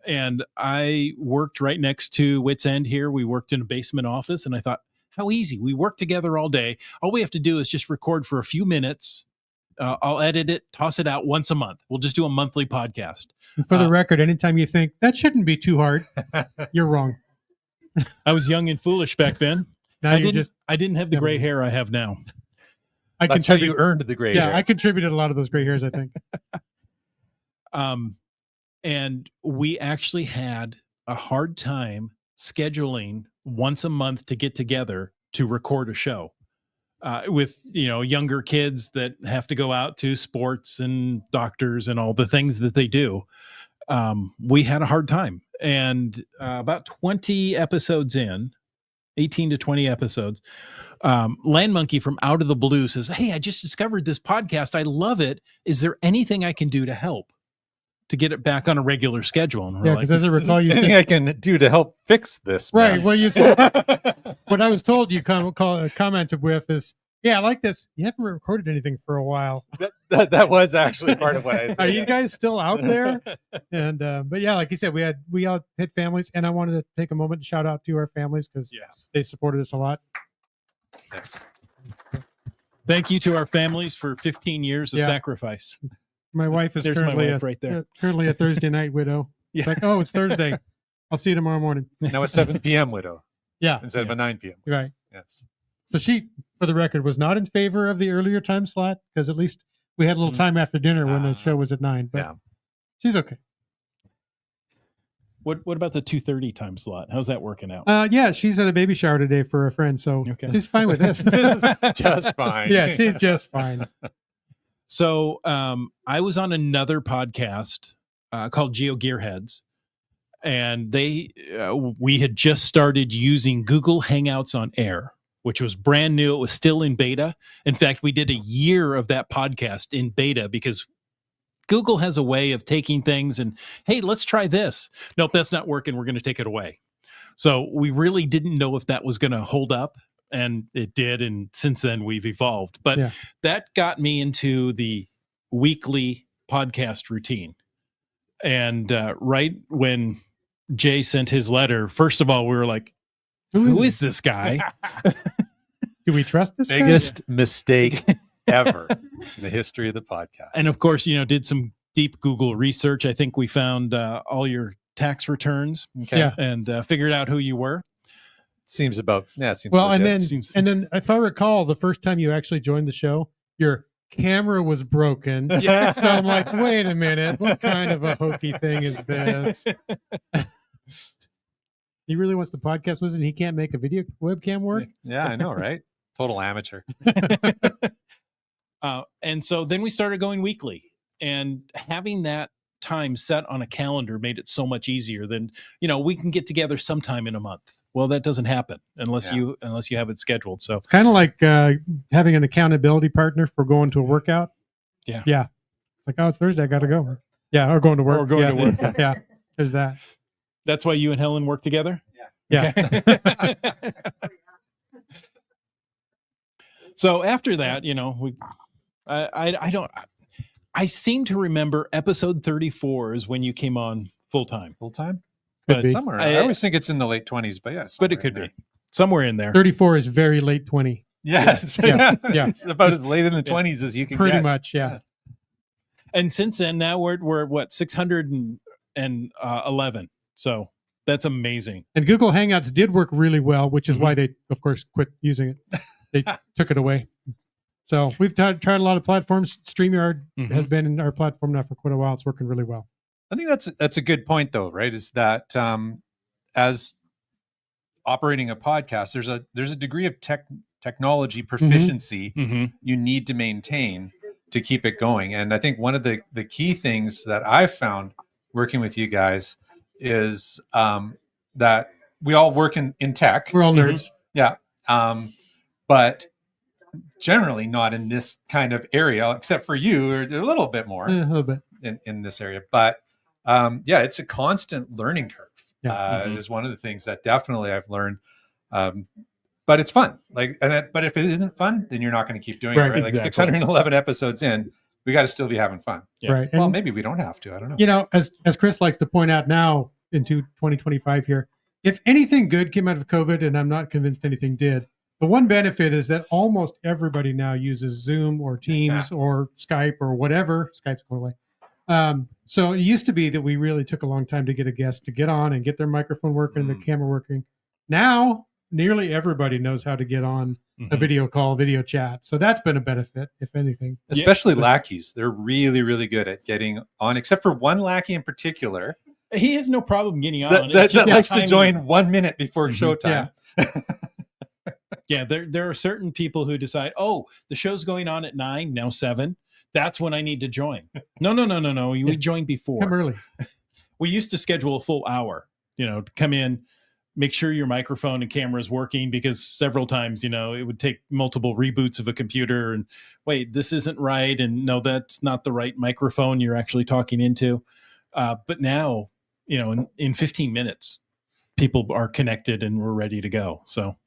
And I worked right next to Wits End here. We worked in a basement office, and I thought, how easy. We work together all day. All we have to do is just record for a few minutes. I'll edit it, toss it out once a month. We'll just do a monthly podcast. And for the record, anytime you think that shouldn't be too hard, you're wrong. I was young and foolish back then. Now you're just I didn't have the gray hair I have now. I That's how contribute. you earned the grade. Yeah, I contributed a lot of those gray hairs, I think. And we actually had a hard time scheduling once a month to get together to record a show with, younger kids that have to go out to sports and doctors and all the things that they do. We had a hard time. And about 20 episodes in, 18 to 20 episodes, Land Monkey from out of the blue says, "Hey, I just discovered this podcast. I love it. Is there anything I can do to help to get it back on a regular schedule?" And we're Yeah, like, because as I recall, you Anything said, I can do to help fix this? right. mess? Well, you said what I was told you commented with is, "Yeah, I like this. You haven't recorded anything for a while. that was actually part of what I Are said. you guys still out there?" And but yeah, like you said, we all had families, and I wanted to take a moment to shout out to our families because yes. they supported us a lot. Yes. Thank you to our families for 15 years of Yeah. sacrifice. My wife is There's my currently wife right there. currently a Thursday night widow. Yeah. It's like, oh, it's Thursday. I'll see you tomorrow morning. Now a 7 p.m. widow Yeah, instead of a 9 p.m. right. Yes. So she, for the record, was not in favor of the earlier time slot because at least we had a little time after dinner when the show was at 9. But Yeah. she's okay. What about the 2:30 time slot? How's that working out? Yeah, she's at a baby shower today for a friend, so Okay. she's fine with this. Just fine. Yeah, she's just fine. So I was on another podcast called Geo Gearheads, and we had just started using Google Hangouts on Air, which was brand new. It was still in beta. In fact, we did a year of that podcast in beta because Google has a way of taking things and, hey, let's try this. Nope, that's not working. We're going to take it away. So we really didn't know if that was going to hold up, and it did. And since then, we've evolved. But Yeah. that got me into the weekly podcast routine. And right when Jay sent his letter, first of all, we were like, who is this guy? Do we trust this guy? Biggest mistake ever in the history of the podcast. And of course, did some deep Google research. I think we found all your tax returns Okay. Yeah. and figured out who you were. Seems about, yeah, it seems Well, and legit. then Seems- and then if I recall, the first time you actually joined the show, your camera was broken. Yeah. So I'm like, wait a minute, what kind of a hokey thing is this? He really wants the podcast with us and he can't make a video webcam work? Yeah, I know, right? Total amateur. And so then we started going weekly, and having that time set on a calendar made it so much easier than, we can get together sometime in a month. Well, that doesn't happen unless you have it scheduled. So It's kind of like having an accountability partner for going to a workout. Yeah. Yeah. It's like, oh, it's Thursday, I got to go. Yeah. Or going to work. Or going to work. Yeah. There's that. That's why you and Helen work together? Yeah. Okay. So after that, I seem to remember episode 34 is when you came on full time. Full time? Could be. Somewhere. I always think it's in the late 20s, but yes. But it could be somewhere in there. 34 is very late 20. Yes. Yeah. Yeah. It's about as late in the 20s as you can Pretty get. much. Yeah. And since then, now we're what, 611. So that's amazing. And Google Hangouts did work really well, which is why they, of course, quit using it. They took it away. So we've tried a lot of platforms. StreamYard has been in our platform now for quite a while. It's working really well. I think that's a good point, though, right? Is that as operating a podcast, there's a degree of technology proficiency you need to maintain to keep it going. And I think one of the key things that I've found working with you guys is that we all work in tech. We're all nerds. Yeah. But generally not in this kind of area, except for you, or a little bit more A little bit. in this area. But it's a constant learning curve. Yeah. Is one of the things that definitely I've learned. But it's fun. But if it isn't fun, then you're not going to keep doing it. Right? Exactly. Like 611 episodes in, we got to still be having fun. Yeah. Right. Well, And, maybe we don't have to. I don't know. as Chris likes to point out now into 2025 here, if anything good came out of COVID, and I'm not convinced anything did, the one benefit is that almost everybody now uses Zoom or Teams or Skype or whatever. Skype's going away. So it used to be that we really took a long time to get a guest to get on and get their microphone working, the camera working. Now, nearly everybody knows how to get on a video call, video chat. So that's been a benefit, if anything. Especially lackeys. They're really, really good at getting on, except for one lackey in particular He has no problem getting on. that It's just likes to timing. join 1 minute before showtime. Yeah, there are certain people who decide, oh, the show's going on at 9, now 7. That's when I need to join. No. We joined before. Come early. We used to schedule a full hour, to come in, make sure your microphone and camera is working, because several times, it would take multiple reboots of a computer and wait, this isn't right. And no, that's not the right microphone you're actually talking into. But now, in 15 minutes, people are connected and we're ready to go. So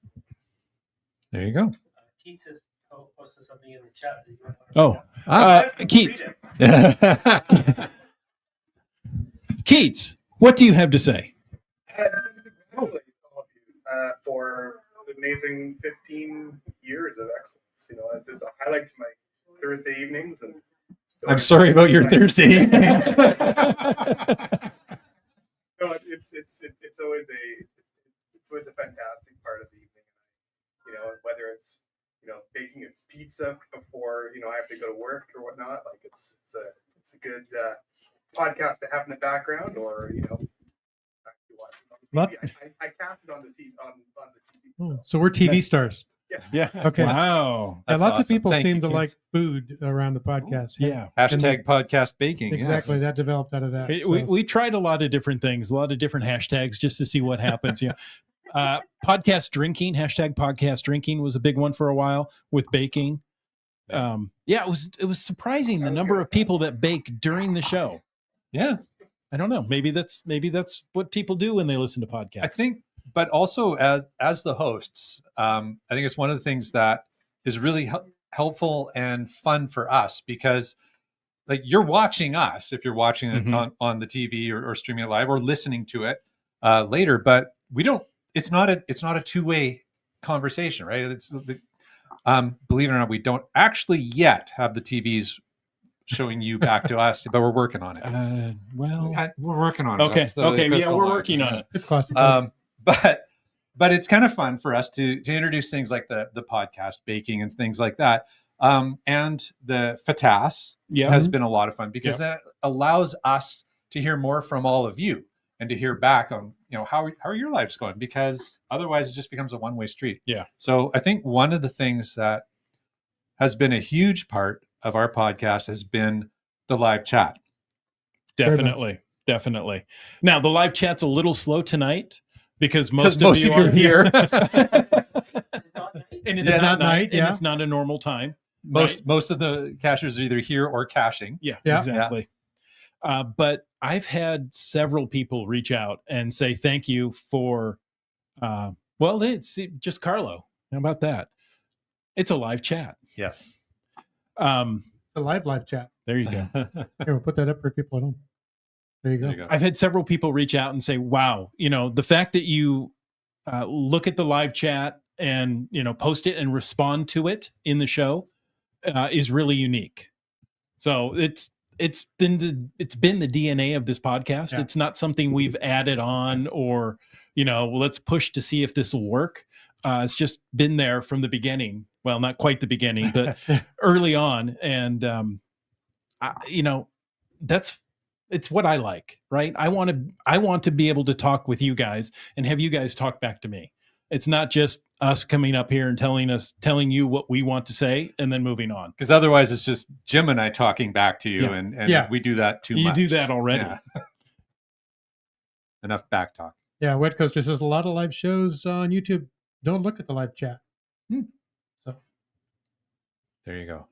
There you go. Keith has posted something in the chat. That you might wanna Keith, read it. Keats, what do you have to say? Congratulate all of you for the amazing 15 years of excellence. This is a highlight to my Thursday evenings, and I'm sorry about your Thursday evenings. No, it's always a fantastic part of the evening. Whether it's baking a pizza before I have to go to work or whatnot, like it's a good podcast to have in the background, or actually watching on TV. I cast it on the TV on the TV. So we're TV stars. Yeah. Okay. Wow. Yeah, That's lots of awesome. people Thank seem you, to kids. like food around the podcast. Yeah. Hashtag podcast baking. Exactly. Yes. That developed out of that. We tried a lot of different things, a lot of different hashtags just to see what happens. Podcast drinking, hashtag podcast drinking was a big one for a while with baking. It was surprising the number of people that bake during the show. Yeah. I don't know. Maybe that's what people do when they listen to podcasts. I think, but also as the hosts, I think it's one of the things that is really helpful and fun for us, because like you're watching us if you're watching it on the TV or streaming it live or listening to it later, but we don't. It's not a two-way conversation, right? Believe it or not, we don't actually yet have the TVs showing you back to us, but we're working on it. We're working on it. Okay. That's Okay. that's Yeah, the we're line. working on it. It's classic. But it's kind of fun for us to introduce things like the podcast baking and things like that. And the FATAS Yeah. has been a lot of fun because that allows us to hear more from all of you and to hear back on, how are your lives going? Because otherwise it just becomes a one-way street. Yeah. So I think one of the things that has been a huge part of our podcast has been the live chat. Definitely. Now the live chat's a little slow tonight because most of you are are here. And And it's Yeah, not not night, night, and yeah. it's not a normal time. Most of the cashers are either here or caching. Yeah, Yeah. exactly. But I've had several people reach out and say thank you for, it's just Carlo. How about that? It's a live chat. Yes. Um, The live chat. there you go. Here, we'll put that up for people at home. There you go. There you go. I've had several people reach out and say, wow, the fact that you look at the live chat and, post it and respond to it in the show is really unique. So it's been the DNA of this podcast. Yeah. It's not something we've added on or, let's push to see if this will work. It's just been there from the beginning. Well, not quite the beginning, but early on. And, it's what I like, right? I want to be able to talk with you guys and have you guys talk back to me. It's not just us coming up here and telling you what we want to say and then moving on. Because otherwise it's just Jim and I talking back to you, Yeah. and Yeah. we do that too You much. do that already. Yeah. Enough back talk. Yeah, Wet Coast just says a lot of live shows on YouTube don't look at the live chat. So There you go.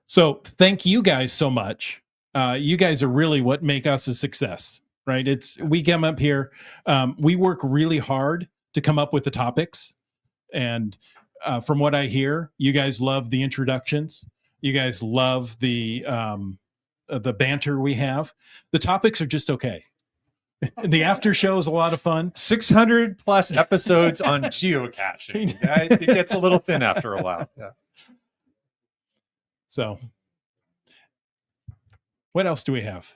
So thank you guys so much. You guys are really what make us a success, right? We come up here, we work really hard to come up with the topics. And from what I hear, you guys love the introductions. You guys love the banter we have. The topics are just okay. The after show is a lot of fun. 600 plus episodes on geocaching. It gets a little thin after a while. Yeah. So what else do we have?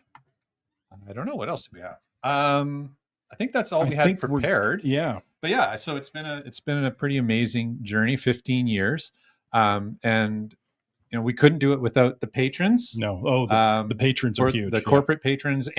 I don't know. What else do we have? I think that's all I we had think we're- prepared. Yeah. But yeah, so it's been a pretty amazing journey, 15 years. And we couldn't do it without the patrons. No. Oh, the patrons are or huge. The Yeah. corporate patrons,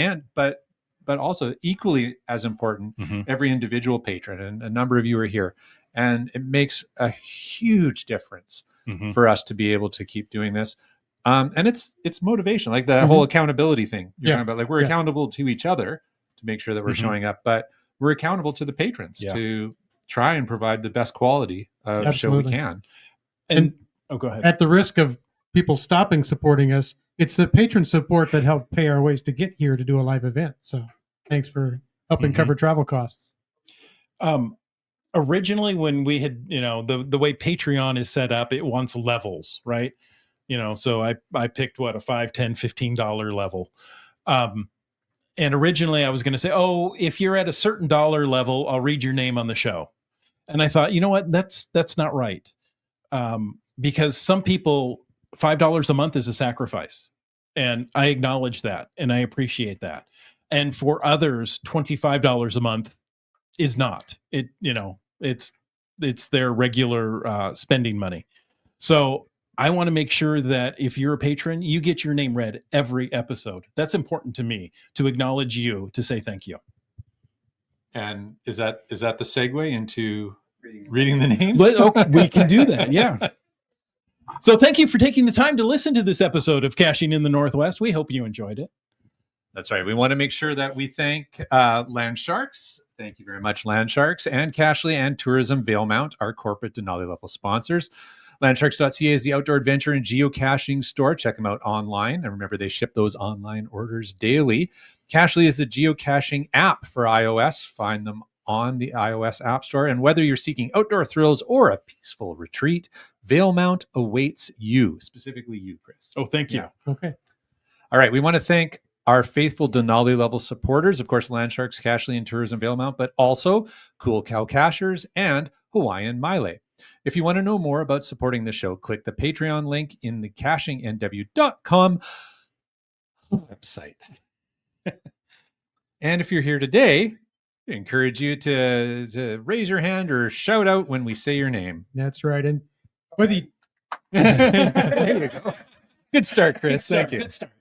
but also equally as important, Mhm. every individual patron, and a number of you are here, and it makes a huge difference Mhm. for us to be able to keep doing this. And it's motivation, like the whole accountability thing you're Yeah. talking about. Like we're accountable to each other to make sure that we're Mhm. showing up, but we're accountable to the patrons to try and provide the best quality of show we Absolutely. can. And go ahead. at the risk of people stopping supporting us, it's the patron support that helped pay our ways to get here to do a live event. So thanks for helping Mhm. cover travel costs. Originally when we had, the way Patreon is set up, it wants levels, right? So I picked a $5, $10, $15 level. And originally I was going to say, oh, if you're at a certain dollar level, I'll read your name on the show. And I thought, you know what, that's not right. Because some people, $5 a month is a sacrifice. And I acknowledge that. And I appreciate that. And for others, $25 a month is not. It's their regular spending money. So I want to make sure that if you're a patron, you get your name read every episode. That's important to me, to acknowledge you, to say thank you. And is that the segue into reading the names? We can do that. Yeah. So thank you for taking the time to listen to this episode of Caching in the Northwest. We hope you enjoyed it. That's right. We want to make sure that we thank Land Sharkz. Thank you very much, Land Sharkz, and Cashly and Tourism Valemount, our corporate Denali level sponsors. Landsharkz.ca is the outdoor adventure and geocaching store. Check them out online. And remember, they ship those online orders daily. Cashly is the geocaching app for iOS. Find them on the iOS App Store. And whether you're seeking outdoor thrills or a peaceful retreat, Valemount awaits you, specifically you, Chris. Oh, thank you. Yeah. Okay. All right. We want to thank our faithful Denali level supporters, of course, Land Sharkz, Cashly, and Tourism Valemount, but also Cool Cow Cachers and Hawaiian Maile. If you want to know more about supporting the show, click the Patreon link in the CachingNW.com website. And if you're here today, I encourage you to raise your hand or shout out when we say your name. That's right. And whether you There you go. Good start, Chris. Thank you. Good start.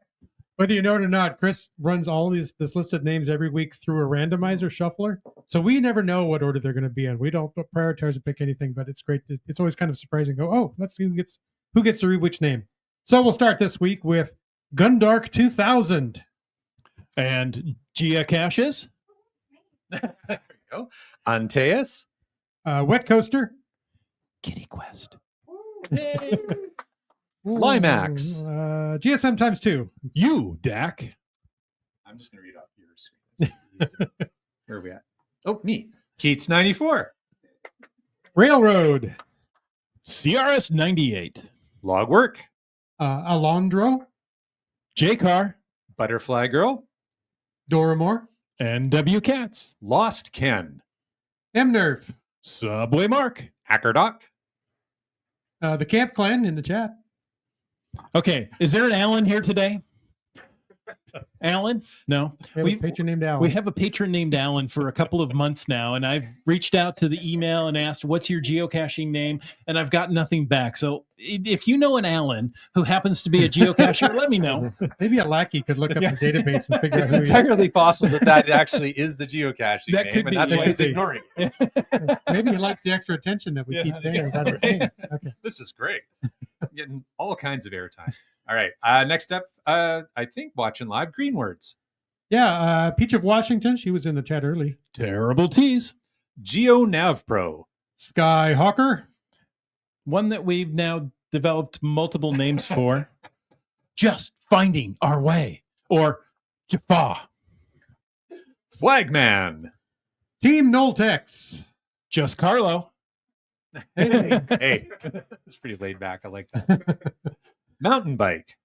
Whether you know it or not, Chris runs all this listed names every week through a randomizer shuffler. So we never know what order they're going to be in. We don't prioritize or pick anything, but it's great. It's always kind of surprising. Go, oh, let's see who gets to read which name. So we'll start this week with Gundark 2000. And geocaches. There you go. Antaeus. Wet Coaster. Kitty Quest. Limax. GSM times 2. You, Dak. I'm just going to read off your screen. Where are we at? Oh, me. Keats 94. Railroad. CRS 98. Logwork. Alondro. J-Car. Butterfly Girl. Doramore. And W Cats. Lost Ken. M-Nerve. Subway Mark. Hackerdoc. The Camp Clan in the chat. Okay, is there an Alan here today? Alan? No. We have a patron named Alan. We have a patron named Alan for a couple of months now, and I've reached out to the email and asked, what's your geocaching name? And I've got nothing back. So if you know an Alan who happens to be a geocacher, let me know. Maybe a lackey could look up the database and figure It's out who he entirely possible that actually is the geocaching That name, could and be, that's why yeah. he's ignoring it. is. Maybe he likes the extra attention that we Yeah, keep that's paying. good. Without it. Okay. This is great. I'm getting all kinds of airtime. All right. Next up, I think watching live, Green Words. Yeah, Peach of Washington. She was in the chat early. Terrible Tease. Geo Nav Pro. Skyhawker. One that we've now developed multiple names for. Just Finding Our Way. Or Jaffa. Flagman. Team Noltex. Just Carlo. Hey. Hey, it's pretty laid back. I like that. Mountain Bike.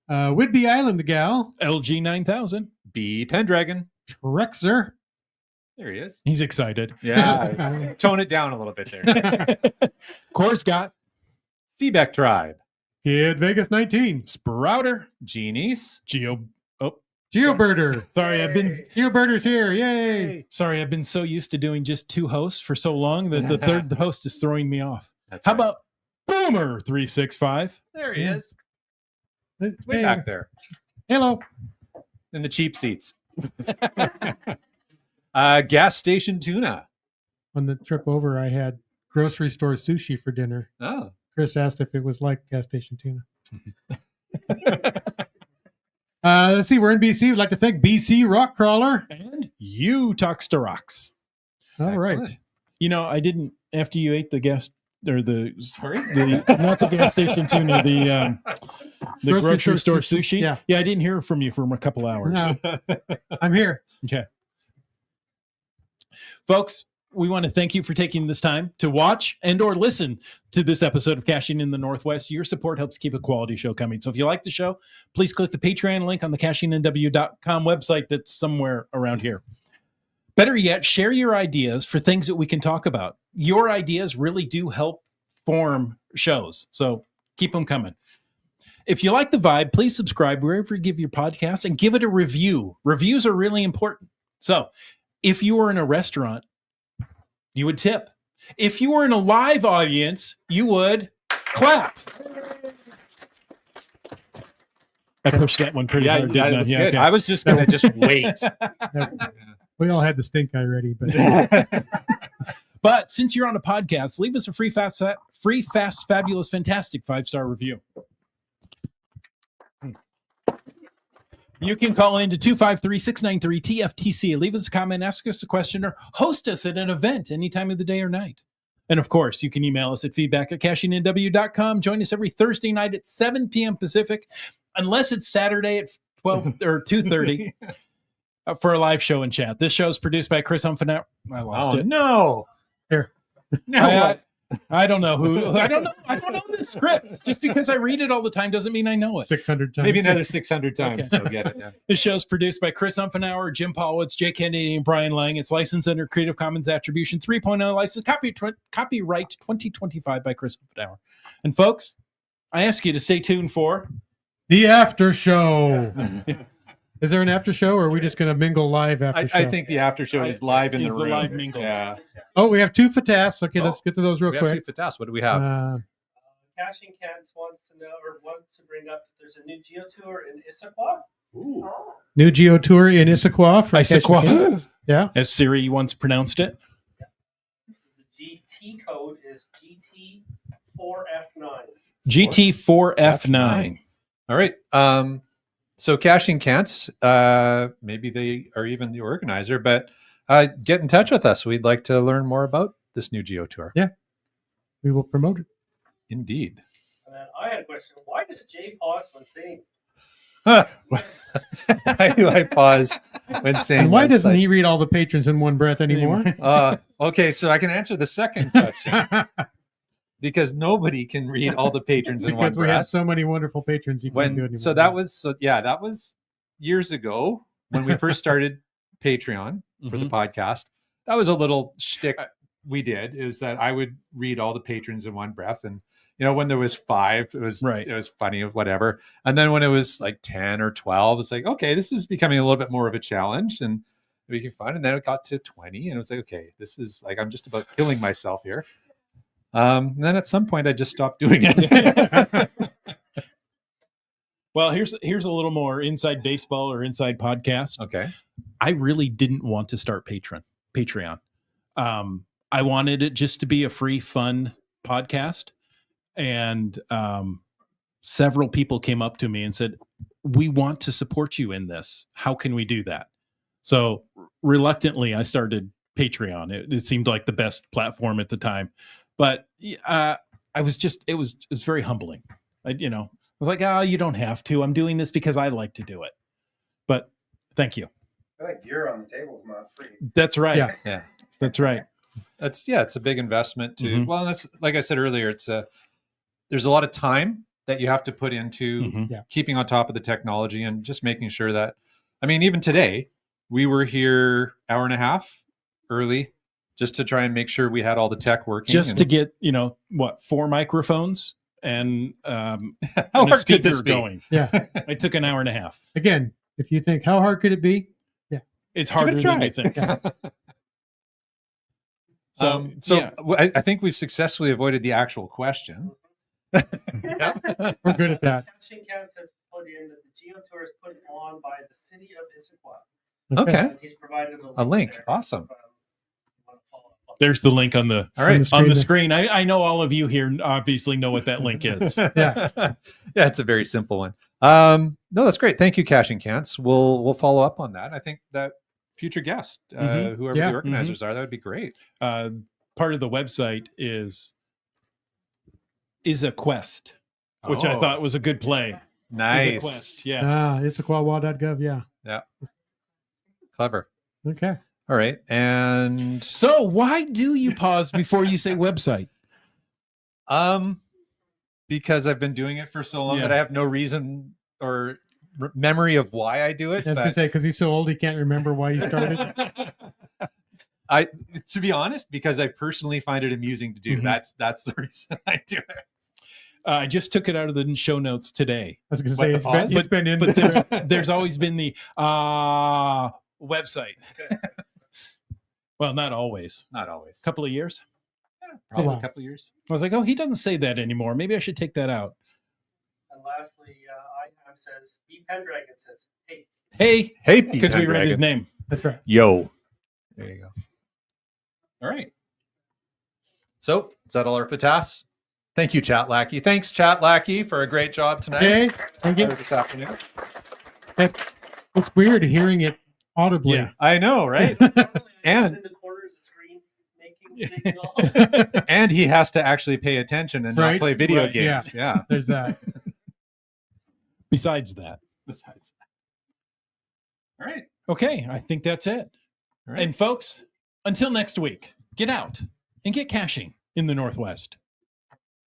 Whidbey Island Gal. LG 9000. B Pendragon. Trexer. There he is. He's excited. Yeah. Tone it down a little bit there. Korsgott. Feedback Tribe. Kid Vegas 19. Sprouter. Genies. Geobirder. Sorry, Geobirder's here. Yay. I've been so used to doing just two hosts for so long that the third host is throwing me off. That's How right. about Boomer 365? There he Yeah. is. It's way Hey. back there Hello. in the cheap seats. Gas Station Tuna. On the trip over, I had grocery store sushi for dinner. Oh. Chris asked if it was like gas station tuna. Let's see. We're in BC. We'd like to thank BC Rock Crawler. And you talks to rocks. All right. Excellent. You know, I didn't, after you ate the gas, or the, Sorry? not the gas station tuna, the grocery store sushi. Yeah. Yeah, I didn't hear from you for a couple hours. No, I'm here. Okay. Folks, we want to thank you for taking this time to watch and or listen to this episode of Cashing in the Northwest. Your support helps keep a quality show coming. So if you like the show, please click the Patreon link on the cashingnw.com website that's somewhere around here. Better yet, share your ideas for things that we can talk about. Your ideas really do help form shows. So keep them coming. If you like the vibe, please subscribe wherever you give your podcast and give it a review. Reviews are really important. So if you were in a restaurant, you would tip. If you were in a live audience, you would clap. I pushed that one pretty hard, didn't that I? was Yeah, good. okay. I was just going to just wait. We all had the stink eye ready, but But since you're on a podcast, leave us a free, fast, fabulous, fantastic 5-star review. You can call in to 253-693-TFTC. Leave us a comment, ask us a question, or host us at an event any time of the day or night. And of course, you can email us at feedback@cashingnw.com. Join us every Thursday night at 7 p.m. Pacific, unless it's Saturday at 12 or 2:30 for a live show and chat. This show is produced by Chris Humphrey. I lost it. No. Here. I don't know who. I don't know the script. Just because I read it all the time doesn't mean I know it. 600 times. Maybe another 600 times. So get it. Yeah. This show is produced by Chris Umfenauer, Jim Paulwitz, Jay Kennedy, and Brian Lang. It's licensed under Creative Commons Attribution 3.0 license. Copyright 2025 by Chris Umfenauer. And folks, I ask you to stay tuned for The after show. Is there an after show, or are we just going to mingle live after show? I think the after show is live in Is the the room. live mingle. Yeah. Oh, we have two FATAS. Okay, let's get to those real We have quick. two Fatas. What do we have? Caching Cats wants to know or wants to bring up that there's a new Geo Tour in Issaquah. Ooh. New Geo Tour in Issaquah. For Issaquah. Caching Cats. Yeah. As Siri once pronounced it. The GT code is GT4F9. GT4F9. All right. So Caching Cats, maybe they are even the organizer, but get in touch with us. We'd like to learn more about this new Geo Tour. Yeah. We will promote it. Indeed. And then I had a question. Why does Jay pause when saying? Why do I pause when saying? And why doesn't website? he read all the patrons in one breath anymore? Okay, so I can answer the second question because nobody can read all the patrons in one Because we have breath. so many wonderful patrons. You can't do it anymore. So that was years ago when we first started Patreon for the podcast. That was a little shtick we did, is that I would read all the patrons in one breath, and when there was 5, it was Right. It was funny, whatever. And then when it was like 10 or 12, it's like, okay, this is becoming a little bit more of a challenge and making fun. And then it got to 20, and it was like, okay, this is like, I'm just about killing myself here. And then at some point, I just stopped doing it. Well, here's a little more inside baseball or inside podcast. Okay. I really didn't want to start Patreon. I wanted it just to be a free, fun podcast. And several people came up to me and said, we want to support you in this. How can we do that? So reluctantly, I started Patreon. It seemed like the best platform at the time. But it was very humbling. I was like, you don't have to. I'm doing this because I like to do it. But thank you. I think gear on the table is not free. That's right. Yeah. That's right. It's a big investment too. Well, that's, like I said earlier, there's a lot of time that you have to put into keeping on top of the technology and just making sure that, even today we were here hour and a half early just to try and make sure we had all the tech working. Just to get, 4 microphones and how and a hard could speaker this be? going. Yeah. I took an hour and a half. Again, if you think, how hard could it be? It's harder than you think. I think we've successfully avoided the actual question. We're good at that. Caching Cats has put in that the Geo Tour is put on by the city of Issaquah. Okay. And he's provided A link. there. Awesome. If, you want to follow up on There's the link on the All right. on the there. screen. I know all of you here obviously know what that link is. Yeah, it's a very simple one. No, that's great. Thank you, Caching Cats. We'll follow up on that. I think that future guest, whoever Yeah. the organizers are, that would be great. Part of the website is a quest, which I thought was a good play. Nice. Quest, yeah. Issaquah.gov. Yeah. Clever. Okay. All right. And So why do you pause before you say website? because I've been doing it for so long Yeah. that I have no reason or memory of why I do it. I was going to say, because he's so old, he can't remember why he started. To be honest, because I personally find it amusing to do. Mhm. That's the reason I do it. I just took it out of the show notes today. I was going to What, say, the it's pause? been in. But there's always been the website. Well, not always. Not always. A couple of years. Probably while. a couple of years. I was like, oh, he doesn't say that anymore. Maybe I should take that out. And lastly, IHAM says, B. Pendragon says, hey, Hey, Hey, because we read his name. That's right. Yo. There you go. All right. So is that all our FATAS? Thank you, Chat Lackey. Thanks, Chat Lackey, for a great job tonight. Okay. Thank you. Or this afternoon. It's weird hearing it audibly. Yeah. I know, right? And- in the corner of the screen making signals. And he has to actually pay attention and Right, not play video right, yeah. games. Yeah. There's that. Besides that. Besides. All right. Okay, I think that's it. All right. And folks, until next week, get out and get caching in the Northwest.